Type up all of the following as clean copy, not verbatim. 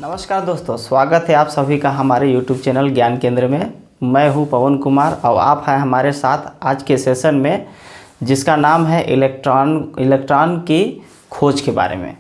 नमस्कार दोस्तों, स्वागत है आप सभी का हमारे YouTube चैनल ज्ञान केंद्र में। मैं हूं पवन कुमार और आप हैं हमारे साथ आज के सेशन में, जिसका नाम है इलेक्ट्रॉन की खोज के बारे में।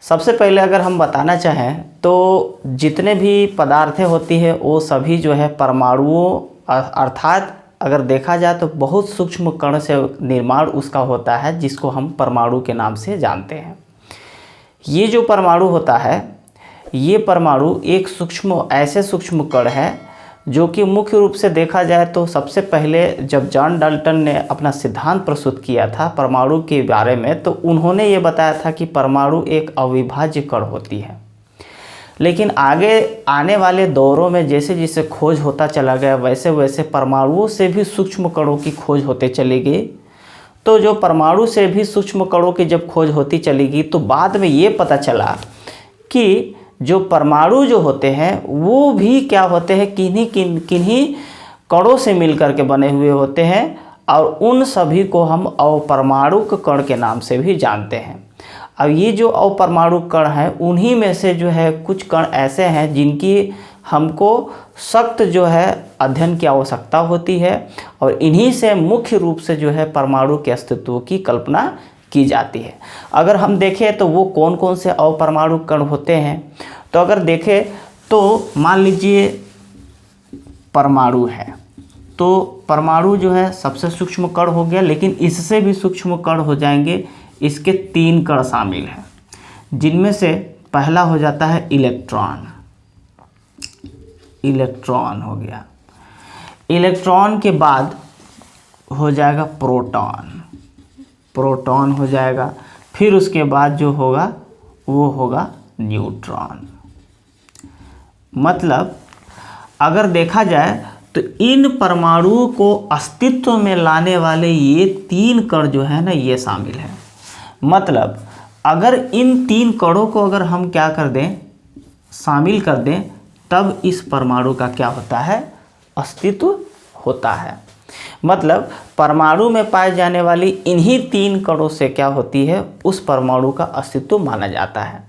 सबसे पहले अगर हम बताना चाहें तो जितने भी पदार्थें होती है वो सभी जो है परमाणुओं अर्थात अगर देखा जाए तो बहुत सूक्ष्म कण से निर्माण उसका होता है, जिसको हम परमाणु के नाम से जानते हैं। ये जो परमाणु होता है, ये परमाणु एक ऐसे सूक्ष्म कण है जो कि मुख्य रूप से देखा जाए तो सबसे पहले जब जॉन डाल्टन ने अपना सिद्धांत प्रस्तुत किया था परमाणु के बारे में, तो उन्होंने ये बताया था कि परमाणु एक अविभाज्य कण होती है। लेकिन आगे आने वाले दौरों में जैसे जैसे खोज होता चला गया, वैसे वैसे परमाणुओं से भी सूक्ष्म कणों की खोज होते चली गई। तो जो परमाणु से भी सूक्ष्म कणों की जब खोज होती चली गई तो बाद में ये पता चला कि जो परमाणु जो होते हैं वो भी क्या होते हैं, किन्हीं कणों से मिलकर के बने हुए होते हैं, और उन सभी को हम अपरमाणुक कण के नाम से भी जानते हैं। अब ये जो अपरमाणु कण हैं, उन्हीं में से जो है कुछ कण ऐसे हैं जिनकी हमको सख्त जो है अध्ययन की आवश्यकता होती है, और इन्हीं से मुख्य रूप से जो है परमाणु के अस्तित्व की कल्पना की जाती है। अगर हम देखें तो वो कौन कौन से अपरमाणु कण होते हैं, तो अगर देखें तो मान लीजिए परमाणु है, तो परमाणु जो है सबसे सूक्ष्म कण हो गया, लेकिन इससे भी सूक्ष्म कण हो जाएंगे। इसके 3 कण शामिल हैं, जिनमें से पहला हो जाता है इलेक्ट्रॉन हो गया। इलेक्ट्रॉन के बाद हो जाएगा प्रोटॉन हो जाएगा। फिर उसके बाद जो होगा वो होगा न्यूट्रॉन। मतलब अगर देखा जाए तो इन परमाणुओं को अस्तित्व में लाने वाले ये 3 कण जो है ना, ये शामिल है। मतलब अगर इन 3 कणों को अगर हम क्या कर दें, शामिल कर दें, तब इस परमाणु का क्या होता है, अस्तित्व होता है। मतलब परमाणु में पाए जाने वाली इन्हीं 3 कणों से क्या होती है, उस परमाणु का अस्तित्व माना जाता है।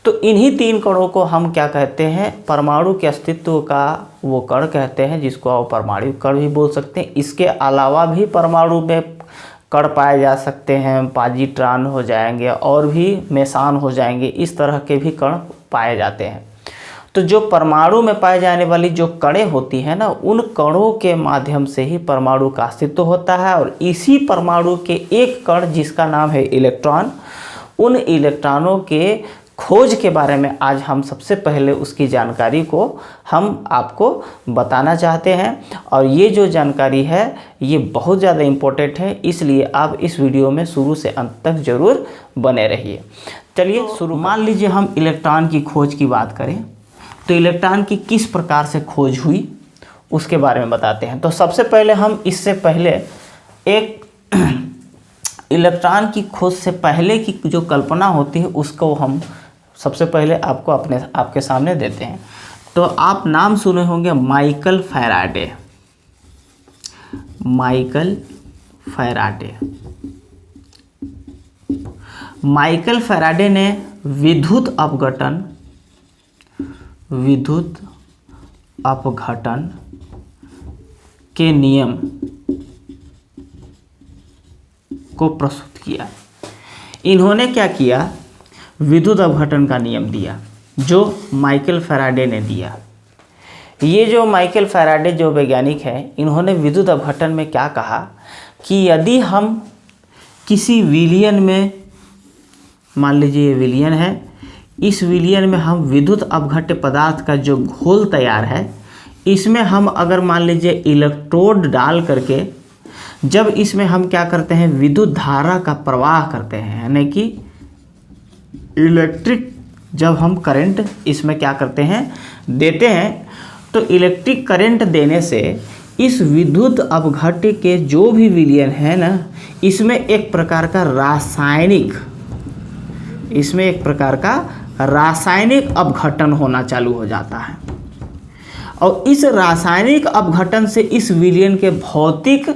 तो इन्हीं 3 कणों को हम क्या कहते हैं, परमाणु के अस्तित्व का वो कण कहते हैं, जिसको आप परमाणु कण भी बोल सकते हैं। इसके अलावा भी परमाणु में कण पाए जा सकते हैं, पॉजिट्रॉन हो जाएंगे और भी मेसान हो जाएंगे, इस तरह के भी कण पाए जाते हैं। तो जो परमाणु में पाए जाने वाली जो कणें होती हैं ना, उन कणों के माध्यम से ही परमाणु का अस्तित्व होता है। और इसी परमाणु के एक कण जिसका नाम है इलेक्ट्रॉन, उन इलेक्ट्रॉनों के खोज के बारे में आज हम सबसे पहले उसकी जानकारी को हम आपको बताना चाहते हैं। और ये जो जानकारी है ये बहुत ज़्यादा इम्पोर्टेंट है, इसलिए आप इस वीडियो में शुरू से अंत तक ज़रूर बने रहिए। चलिए शुरू। मान लीजिए हम इलेक्ट्रॉन की खोज की बात करें तो इलेक्ट्रॉन की किस प्रकार से खोज हुई उसके बारे में बताते हैं। तो सबसे पहले हम इससे पहले एक इलेक्ट्रॉन की खोज से पहले की जो कल्पना होती है उसको हम सबसे पहले आपके सामने देते हैं। तो आप नाम सुने होंगे माइकल फैराडे ने विद्युत अपघटन के नियम को प्रस्तुत किया। इन्होंने क्या किया, विद्युत अपघटन का नियम दिया, जो माइकल फैराडे ने दिया। ये जो माइकल फैराडे जो वैज्ञानिक हैं, इन्होंने विद्युत अपघटन में क्या कहा कि यदि हम किसी विलयन में, मान लीजिए ये विलयन है, इस विलयन में हम विद्युत अपघट्य पदार्थ का जो घोल तैयार है, इसमें हम अगर मान लीजिए इलेक्ट्रोड डाल करके जब इसमें हम क्या करते हैं, विद्युत धारा का प्रवाह करते हैं, यानी कि इलेक्ट्रिक जब हम करंट इसमें क्या करते हैं, देते हैं, तो इलेक्ट्रिक करंट देने से इस विद्युत अपघट्य के जो भी विलयन है ना, इसमें एक प्रकार का रासायनिक अपघटन होना चालू हो जाता है। और इस रासायनिक अपघटन से इस विलयन के भौतिक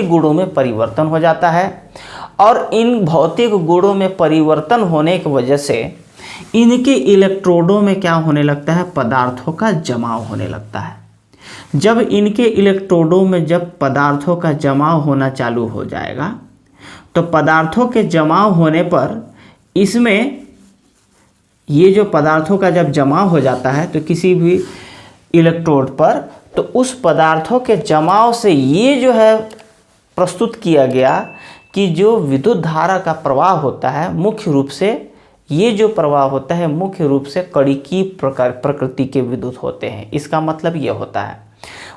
गुणों में परिवर्तन हो जाता है। और इन भौतिक गुणों में परिवर्तन होने की वजह से इनके इलेक्ट्रोडों में क्या होने लगता है, पदार्थों का जमाव होने लगता है। जब इनके इलेक्ट्रोडों में जब पदार्थों का जमाव होना चालू हो जाएगा तो पदार्थों के जमाव होने पर इसमें ये जो पदार्थों का जब जमाव हो जाता है तो किसी भी इलेक्ट्रोड पर, तो उस पदार्थों के जमाव से ये जो है प्रस्तुत किया गया कि जो विद्युत धारा का प्रवाह होता है मुख्य रूप से, ये जो प्रवाह होता है मुख्य रूप से कणिकीय प्रकृति के विद्युत होते हैं। इसका मतलब ये होता है,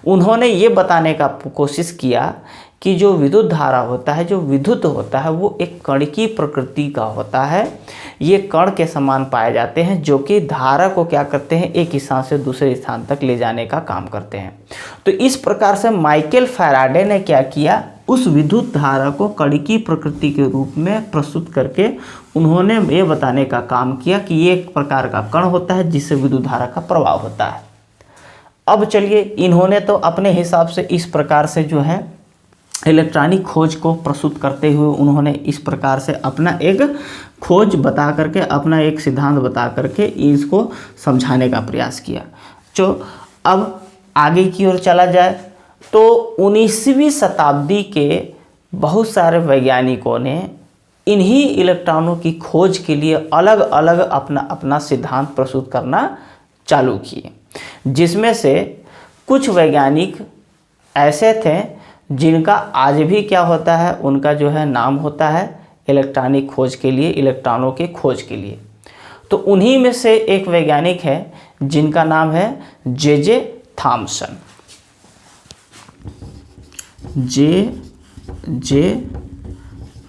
उन्होंने ये बताने का कोशिश किया कि जो विद्युत धारा होता है, जो विद्युत होता है, वो एक कणिकीय प्रकृति का होता है। ये कण के समान पाए जाते हैं जो कि धारा को क्या करते हैं, एक स्थान से दूसरे स्थान तक ले जाने का काम करते हैं। तो इस प्रकार से माइकल फैराडे ने क्या किया, उस विद्युत धारा को कणिकीय प्रकृति के रूप में प्रस्तुत करके उन्होंने ये बताने का काम किया कि ये एक प्रकार का कण होता है जिससे विद्युत धारा का प्रवाह होता है। अब चलिए, इन्होंने तो अपने हिसाब से इस प्रकार से जो है इलेक्ट्रॉनिक खोज को प्रस्तुत करते हुए उन्होंने इस प्रकार से अपना एक खोज बता करके, अपना एक सिद्धांत बता करके इसको समझाने का प्रयास किया। जो अब आगे की ओर चला जाए तो 19वीं शताब्दी के बहुत सारे वैज्ञानिकों ने इन्हीं इलेक्ट्रॉनों की खोज के लिए अलग अलग अपना अपना सिद्धांत प्रस्तुत करना चालू किए, जिसमें से कुछ वैज्ञानिक ऐसे थे जिनका आज भी क्या होता है, उनका जो है नाम होता है इलेक्ट्रॉनिक खोज के लिए, इलेक्ट्रॉनों के खोज के लिए। तो उन्हीं में से एक वैज्ञानिक है जिनका नाम है J Thomson. J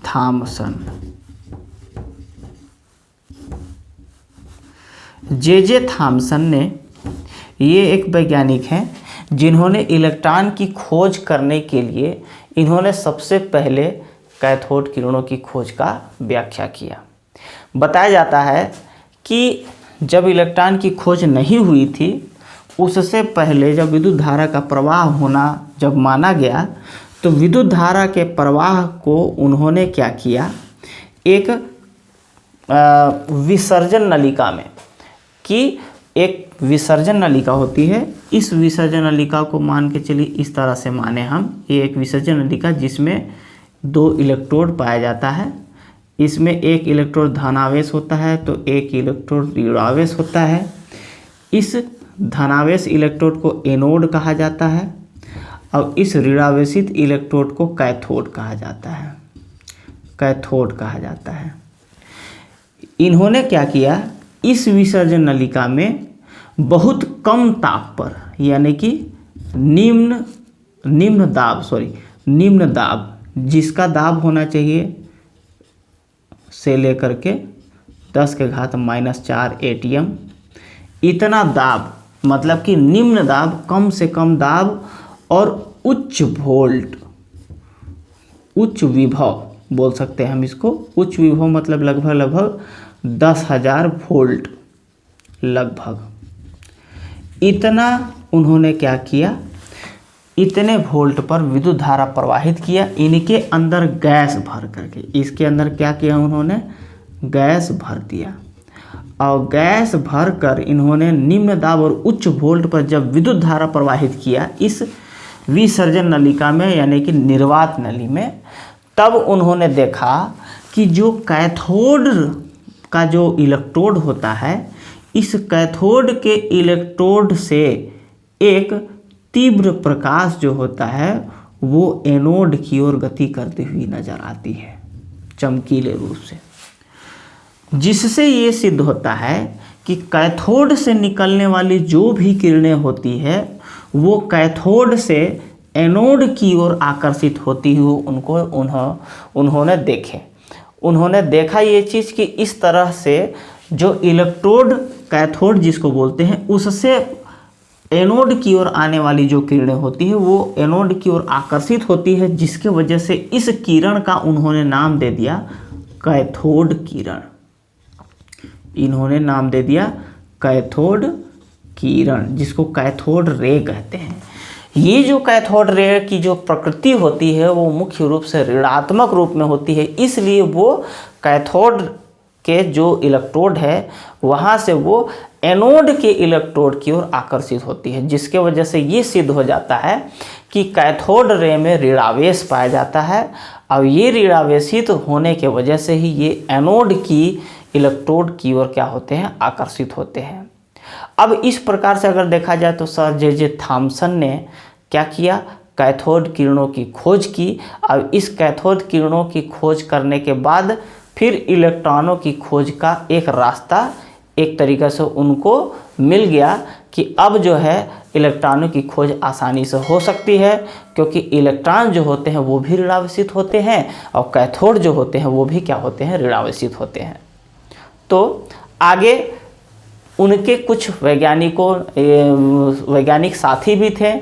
Thomson. J Thomson ने, ये एक वैज्ञानिक हैं जिन्होंने इलेक्ट्रॉन की खोज करने के लिए इन्होंने सबसे पहले कैथोड किरणों की खोज का व्याख्या किया। बताया जाता है कि जब इलेक्ट्रॉन की खोज नहीं हुई थी, उससे पहले जब विद्युत धारा का प्रवाह होना जब माना गया, तो विद्युत धारा के प्रवाह को उन्होंने क्या किया, एक विसर्जन नलिका में, कि एक विसर्जन नलिका होती है, इस विसर्जन नलिका को मान के चलिए इस तरह से माने हम, ये एक विसर्जन नलिका जिसमें 2 इलेक्ट्रोड पाया जाता है। इसमें एक इलेक्ट्रोड धनावेश होता है तो एक इलेक्ट्रोड ऋणावेश होता है। इस धनावेश इलेक्ट्रोड को एनोड कहा जाता है और इस ऋणावेशित इलेक्ट्रोड को कैथोड कहा जाता है। कैथोड कहा जाता है। इन्होंने क्या किया, इस विसर्जन नलिका में बहुत कम ताप पर, यानी कि निम्न दाब, जिसका दाब होना चाहिए से लेकर के 10⁻⁻⁴ एटीएम, इतना दाब, मतलब कि निम्न दाब, कम से कम दाब और उच्च वोल्ट, उच्च विभव बोल सकते हैं हम इसको। उच्च विभव मतलब लगभग 10,000 वोल्ट लगभग, इतना उन्होंने क्या किया, इतने वोल्ट पर विद्युत धारा प्रवाहित किया। इनके अंदर गैस भर करके, इसके अंदर क्या किया उन्होंने, गैस भर दिया और गैस भर कर इन्होंने निम्न दाब और उच्च वोल्ट पर जब विद्युत धारा प्रवाहित किया इस विसर्जन नलिका में, यानी कि निर्वात नली में, तब उन्होंने देखा कि जो कैथोड का जो इलेक्ट्रोड होता है, इस कैथोड के इलेक्ट्रोड से एक तीव्र प्रकाश जो होता है वो एनोड की ओर गति करती हुई नजर आती है चमकीले रूप से, जिससे ये सिद्ध होता है कि कैथोड से निकलने वाली जो भी किरणें होती है वो कैथोड से एनोड की ओर आकर्षित होती हुई उन्होंने देखा ये चीज़ कि इस तरह से जो इलेक्ट्रोड, कैथोड जिसको बोलते हैं, उससे एनोड की ओर आने वाली जो किरणें होती है वो एनोड की ओर आकर्षित होती है, जिसके वजह से इस किरण का उन्होंने नाम दे दिया कैथोड किरण। इन्होंने नाम दे दिया कैथोड किरण, जिसको कैथोड रे कहते हैं। ये जो कैथोड रे की जो प्रकृति होती है वो मुख्य रूप से ऋणात्मक रूप में होती है, इसलिए वो कैथोड के जो इलेक्ट्रोड है वहाँ से वो एनोड के इलेक्ट्रोड की ओर आकर्षित होती है, जिसके वजह से ये सिद्ध हो जाता है कि कैथोड रे में ऋणावेश पाया जाता है। अब ये ऋणावेशित होने के वजह से ही ये एनोड की इलेक्ट्रोड की ओर क्या होते हैं, आकर्षित होते हैं। अब इस प्रकार से अगर देखा जाए तो सर जे थॉमसन ने क्या किया, कैथोड किरणों की खोज की। अब इस कैथोड किरणों की खोज करने के बाद फिर इलेक्ट्रॉनों की खोज का एक रास्ता एक तरीक़े से उनको मिल गया कि अब जो है इलेक्ट्रॉनों की खोज आसानी से हो सकती है, क्योंकि इलेक्ट्रॉन जो होते हैं वो भी ऋणावेशित होते हैं और कैथोड जो होते हैं वो भी क्या होते हैं, ऋणावेशित होते हैं। तो आगे उनके कुछ वैज्ञानिक साथी भी थे,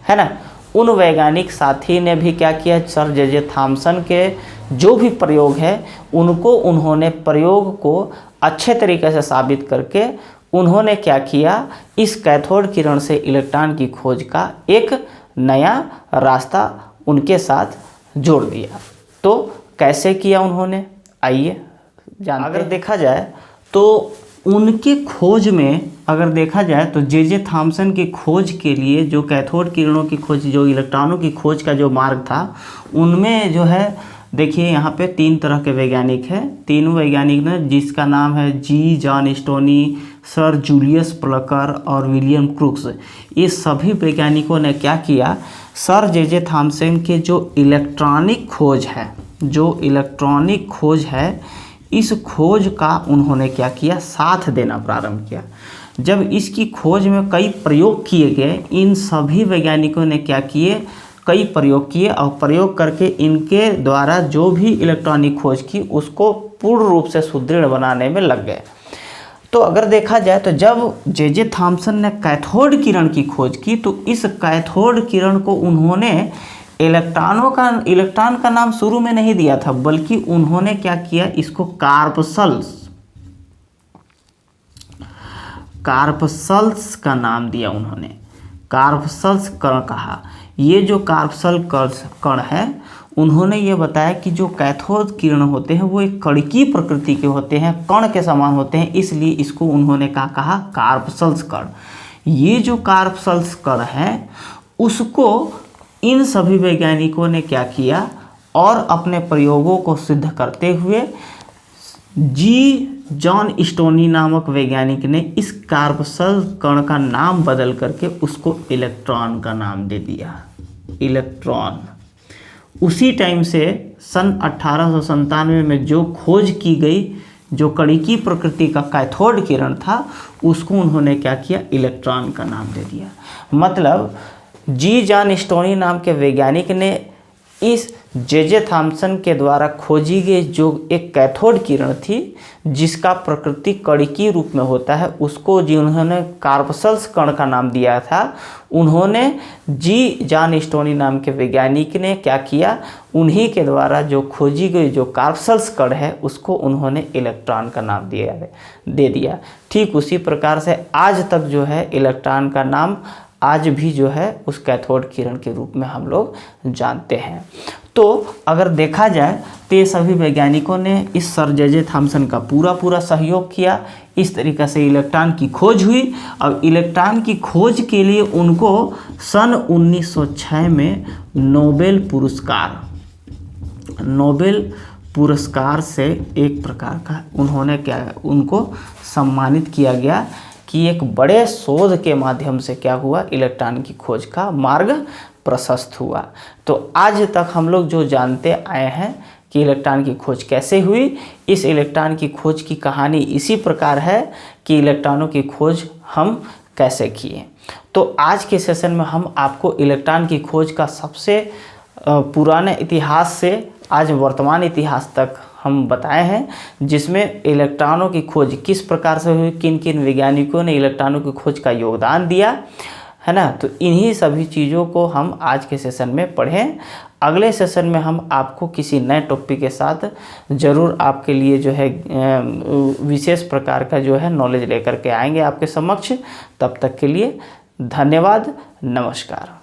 है ना। उन वैज्ञानिक साथी ने भी क्या किया, सर जे थॉमसन के जो भी प्रयोग है उन्होंने प्रयोग को अच्छे तरीके से साबित करके उन्होंने क्या किया, इस कैथोड किरण से इलेक्ट्रॉन की खोज का एक नया रास्ता उनके साथ जोड़ दिया। तो कैसे किया उन्होंने, आइए जानते हैं। अगर देखा जाए तो उनके खोज में अगर देखा जाए तो जे थॉमसन की खोज के लिए जो कैथोड किरणों की खोज, जो इलेक्ट्रॉनों की खोज का जो मार्ग था, उनमें जो है देखिए यहाँ पे 3 तरह के वैज्ञानिक हैं। तीनों वैज्ञानिक ने, जिसका नाम है जी John Stoney, sir Julius Plucker और विलियम क्रूक्स, ये सभी वैज्ञानिकों ने क्या किया, सर जे थॉमसन के जो इलेक्ट्रॉनिक खोज है इस खोज का उन्होंने क्या किया, साथ देना प्रारंभ किया। जब इसकी खोज में कई प्रयोग किए गए, इन सभी वैज्ञानिकों ने क्या किए, कई प्रयोग किए और प्रयोग करके इनके द्वारा जो भी इलेक्ट्रॉनिक खोज की उसको पूर्ण रूप से सुदृढ़ बनाने में लग गए। तो अगर देखा जाए तो जब जे थॉमसन ने कैथोड किरण की खोज की तो इस कैथोड किरण को उन्होंने इलेक्ट्रॉन का नाम शुरू में नहीं दिया था, बल्कि उन्होंने क्या किया, इसको कार्पसल्स का नाम दिया। उन्होंने कार्पसल्स कण कहा। ये जो कार्पसल कण है, उन्होंने ये बताया कि जो कैथोड किरण होते हैं वो एक कणकीय प्रकृति के होते हैं, कण के समान होते हैं, इसलिए इसको उन्होंने कहा कार्पसल्स कण। ये जो कार्पसल्स कण है उसको इन सभी वैज्ञानिकों ने क्या किया, और अपने प्रयोगों को सिद्ध करते हुए जी जॉन स्टोनी नामक वैज्ञानिक ने इस कार्पसल कण का नाम बदल करके उसको इलेक्ट्रॉन का नाम दे दिया, इलेक्ट्रॉन। उसी टाइम से सन 1897 में जो खोज की गई, जो कणिकीय प्रकृति का कैथोड किरण था, उसको उन्होंने क्या किया, इलेक्ट्रॉन का नाम दे दिया। मतलब जी जॉन स्टोनी नाम के वैज्ञानिक ने इस जे थॉमसन के द्वारा खोजी गई जो एक कैथोड किरण थी, जिसका प्रकृति कणिकीय रूप में होता है, उसको जिन्होंने कार्पसल्स कण का नाम दिया था, उन्होंने जी जॉन स्टोनी नाम के वैज्ञानिक ने क्या किया, उन्हीं के द्वारा जो खोजी गई जो कार्पसल्स कण है उसको उन्होंने इलेक्ट्रॉन का नाम दे दिया। ठीक उसी प्रकार से आज तक जो है इलेक्ट्रॉन का नाम आज भी जो है उस कैथोड किरण के रूप में हम लोग जानते हैं। तो अगर देखा जाए तो ये सभी वैज्ञानिकों ने इस सर जे थॉमसन का पूरा सहयोग किया। इस तरीक़े से इलेक्ट्रॉन की खोज हुई। अब इलेक्ट्रॉन की खोज के लिए उनको सन 1906 में नोबेल पुरस्कार से एक प्रकार का उनको सम्मानित किया गया कि एक बड़े शोध के माध्यम से क्या हुआ, इलेक्ट्रॉन की खोज का मार्ग प्रशस्त हुआ। तो आज तक हम लोग जो जानते आए हैं कि इलेक्ट्रॉन की खोज कैसे हुई, इस इलेक्ट्रॉन की खोज की कहानी इसी प्रकार है कि इलेक्ट्रॉनों की खोज हम कैसे किए। तो आज के सेशन में हम आपको इलेक्ट्रॉन की खोज का सबसे पुराने इतिहास से आज वर्तमान इतिहास तक हम बताए हैं, जिसमें इलेक्ट्रॉनों की खोज किस प्रकार से हुई, किन किन वैज्ञानिकों ने इलेक्ट्रॉनों की खोज का योगदान दिया, है ना। तो इन्हीं सभी चीज़ों को हम आज के सेशन में पढ़ें। अगले सेशन में हम आपको किसी नए टॉपिक के साथ ज़रूर आपके लिए जो है विशेष प्रकार का जो है नॉलेज लेकर के आएंगे आपके समक्ष। तब तक के लिए धन्यवाद, नमस्कार।